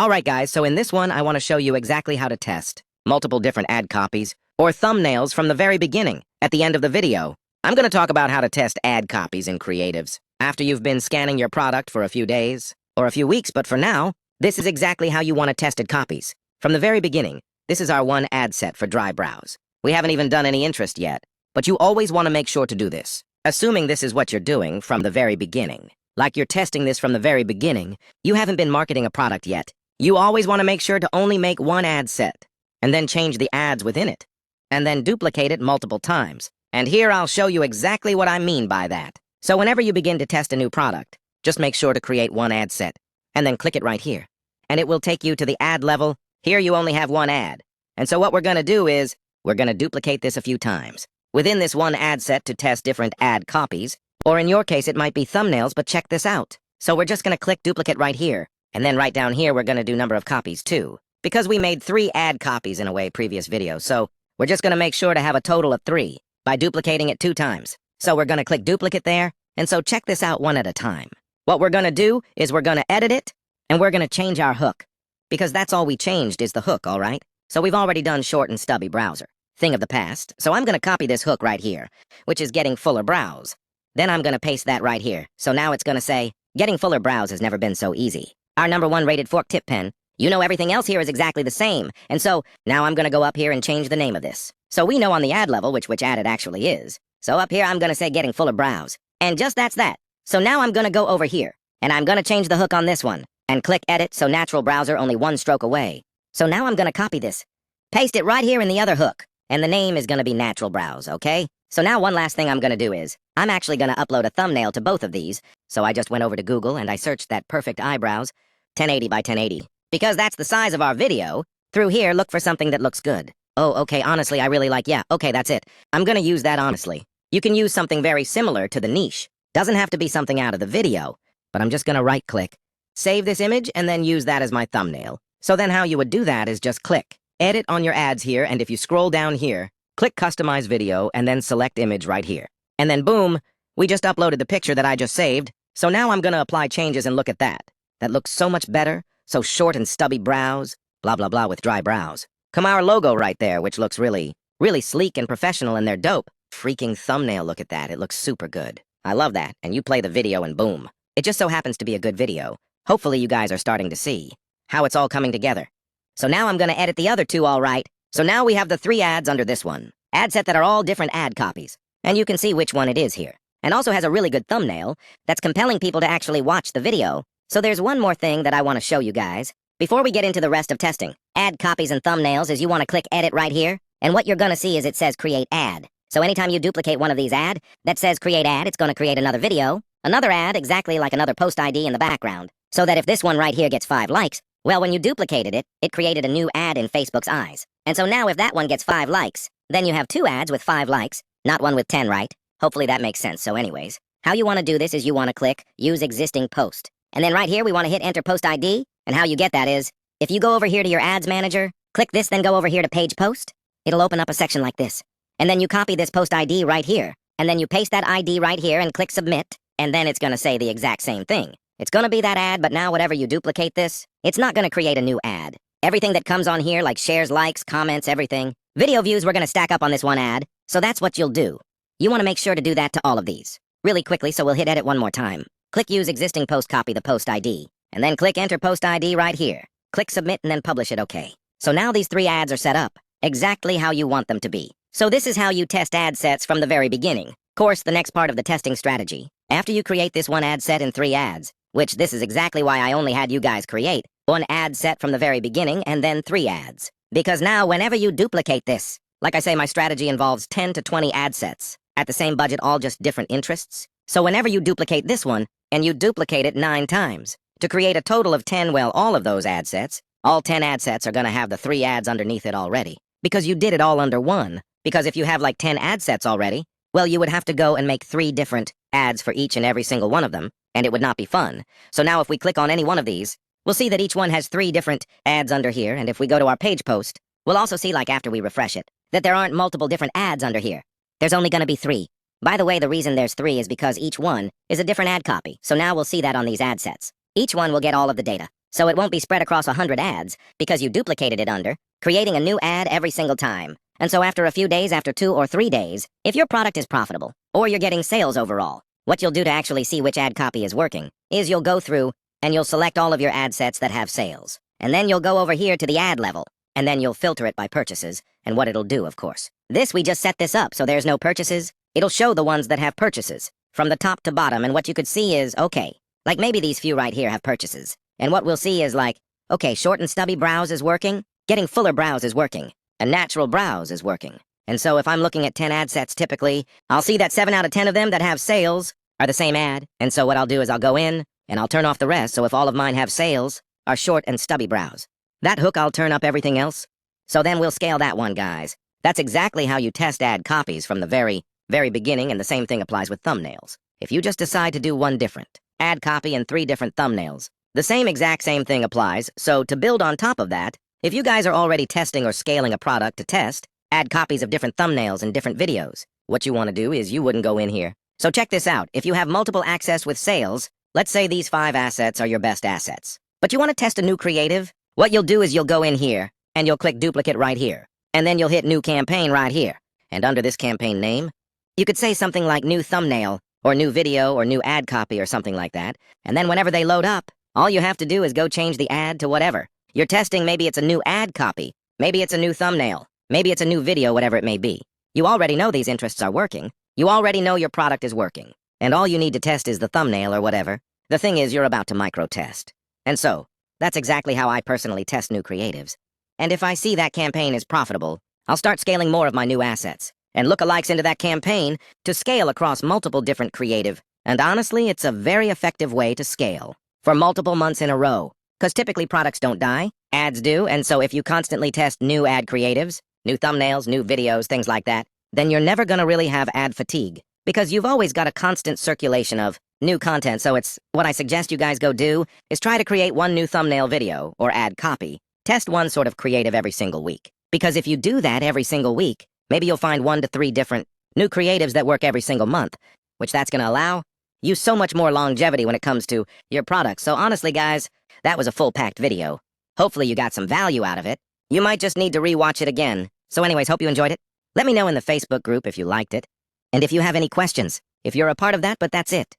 Alright guys, so in this one I want to show you exactly how to test multiple different ad copies or thumbnails from the very beginning. At the end of the video, I'm going to talk about how to test ad copies in creatives after you've been scanning your product for a few days or a few weeks, but for now, this is exactly how you want to tested copies. From the very beginning, this is our one ad set for dry browse. We haven't even done any interest yet, but you always want to make sure to do this, assuming this is what you're doing from the very beginning. Like you're testing this from the very beginning, you haven't been marketing a product yet. You always want to make sure to only make one ad set, and then change the ads within it, and then duplicate it multiple times. And here I'll show you exactly what I mean by that. So whenever you begin to test a new product, just make sure to create one ad set, and then click it right here. And it will take you to the ad level. Here you only have one ad. And so what we're going to do is, we're going to duplicate this a few times within this one ad set to test different ad copies, or in your case it might be thumbnails, but check this out. So we're just going to click duplicate right here. And then right down here, we're going to do number of copies too, because we made 3 ad copies in a way previous video. So we're just going to make sure to have a total of 3 by duplicating it 2 times. So we're going to click duplicate there. And so check this out one at a time. What we're going to do is we're going to edit it and we're going to change our hook, because that's all we changed is the hook. All right. So we've already done short and stubby browser, thing of the past. So I'm going to copy this hook right here, which is getting fuller browse. Then I'm going to paste that right here. So now it's going to say, getting fuller browse has never been so easy. Our #1 rated fork tip pen. You know everything else here is exactly the same. And so now I'm going to go up here and change the name of this. So we know on the ad level which ad it actually is. So up here I'm going to say getting fuller browse. And just that's that. So now I'm going to go over here and I'm going to change the hook on this one and click edit, so natural browser only 1 stroke away. So now I'm going to copy this, paste it right here in the other hook, and the name is going to be natural browse, okay? So now one last thing I'm going to do is, I'm actually going to upload a thumbnail to both of these. So I just went over to Google and I searched that perfect eyebrows, 1080 by 1080. Because that's the size of our video. Through here, look for something that looks good. Oh, okay, honestly, I really like, yeah, okay, that's it. I'm going to use that honestly. You can use something very similar to the niche. Doesn't have to be something out of the video. But I'm just going to right-click, save this image, and then use that as my thumbnail. So then how you would do that is just click edit on your ads here, and if you scroll down here, click customize video, and then select image right here. And then boom, we just uploaded the picture that I just saved. So now I'm going to apply changes and look at that. That looks so much better. So short and stubby brows, blah, blah, blah with dry brows. Come our logo right there, which looks really, really sleek and professional, and they're dope. Freaking thumbnail, look at that. It looks super good. I love that. And you play the video and boom. It just so happens to be a good video. Hopefully you guys are starting to see how it's all coming together. So now I'm going to edit the other 2 all right. So now we have the 3 ads under this one. Ad set that are all different ad copies. And you can see which one it is here. And also has a really good thumbnail that's compelling people to actually watch the video. So there's one more thing that I want to show you guys before we get into the rest of testing ad copies and thumbnails. Is you want to click edit right here, and what you're going to see is it says create ad. So anytime you duplicate one of these ad that says create ad, it's going to create another video, another ad exactly like another post ID in the background, so that if this one right here gets 5 likes, well, when you duplicated it, it created a new ad in Facebook's eyes. And so now if that one gets 5 likes, then you have 2 ads with 5 likes, not one with 10, right? Hopefully that makes sense. So anyways, how you want to do this is you want to click use existing post. And then right here, we want to hit enter post ID. And how you get that is, if you go over here to your ads manager, click this, then go over here to page post, it'll open up a section like this. And then you copy this post ID right here. And then you paste that ID right here and click submit. And then it's going to say the exact same thing. It's going to be that ad, but now whatever you duplicate this, it's not going to create a new ad. Everything that comes on here, like shares, likes, comments, everything, video views, we're going to stack up on this one ad. So that's what you'll do. You want to make sure to do that to all of these really quickly. So we'll hit edit one more time. Click use existing post, copy the post ID, and then click enter post ID right here. Click submit and then publish it okay. So now these 3 ads are set up exactly how you want them to be. So this is how you test ad sets from the very beginning. Of course, the next part of the testing strategy, after you create this one ad set in 3 ads, which this is exactly why I only had you guys create one ad set from the very beginning and then 3 ads. Because now whenever you duplicate this, like I say, my strategy involves 10 to 20 ad sets at the same budget, all just different interests. So whenever you duplicate this one, and you duplicate it 9 times to create a total of 10, well, all of those ad sets, all 10 ad sets are going to have the 3 ads underneath it already, because you did it all under one. Because if you have like 10 ad sets already, well, you would have to go and make 3 different ads for each and every single one of them, and it would not be fun. So now if we click on any one of these, we'll see that each one has 3 different ads under here, and if we go to our page post, we'll also see, like after we refresh it, that there aren't multiple different ads under here. There's only going to be 3. By the way, the reason there's 3 is because each one is a different ad copy. So now we'll see that on these ad sets. Each one will get all of the data. So it won't be spread across 100 ads because you duplicated it under, creating a new ad every single time. And so after a few days, after 2 or 3 days, if your product is profitable, or you're getting sales overall, what you'll do to actually see which ad copy is working is you'll go through and you'll select all of your ad sets that have sales. And then you'll go over here to the ad level, and then you'll filter it by purchases, and what it'll do, of course. We just set this up so there's no purchases. It'll show the ones that have purchases, from the top to bottom, and what you could see is, okay, like maybe these few right here have purchases. And what we'll see is like, okay, short and stubby browse is working, getting fuller browse is working, a natural browse is working. And so if I'm looking at 10 ad sets typically, I'll see that 7 out of 10 of them that have sales are the same ad. And so what I'll do is I'll go in, and I'll turn off the rest, so if all of mine have sales, are short and stubby browse. That hook, I'll turn up everything else. So then we'll scale that one, guys. That's exactly how you test ad copies from the very, very beginning, and the same thing applies with thumbnails. If you just decide to do one different ad copy and 3 different thumbnails, the exact same thing applies. So to build on top of that, if you guys are already testing or scaling a product to test ad copies of different thumbnails and different videos, what you want to do is you wouldn't go in here. So check this out. If you have multiple access with sales, let's say these 5 assets are your best assets, but you want to test a new creative, what you'll do is you'll go in here, and you'll click duplicate right here, and then you'll hit new campaign right here. And under this campaign name, you could say something like new thumbnail, or new video, or new ad copy, or something like that. And then whenever they load up, all you have to do is go change the ad to whatever. You're testing, maybe it's a new ad copy, maybe it's a new thumbnail, maybe it's a new video, whatever it may be. You already know these interests are working. You already know your product is working. And all you need to test is the thumbnail or whatever. The thing is, you're about to micro-test. And so, that's exactly how I personally test new creatives. And if I see that campaign is profitable, I'll start scaling more of my new assets and lookalikes into that campaign to scale across multiple different creative. And honestly, it's a very effective way to scale for multiple months in a row. Because typically products don't die, ads do, and so if you constantly test new ad creatives, new thumbnails, new videos, things like that, then you're never gonna really have ad fatigue. Because you've always got a constant circulation of new content. So it's what I suggest you guys go do is try to create one new thumbnail video or ad copy. Test one sort of creative every single week. Because if you do that every single week, maybe you'll find 1 to 3 different new creatives that work every single month, which that's going to allow you so much more longevity when it comes to your products. So honestly, guys, that was a full-packed video. Hopefully you got some value out of it. You might just need to rewatch it again. So anyways, hope you enjoyed it. Let me know in the Facebook group if you liked it. And if you have any questions, if you're a part of that, but that's it.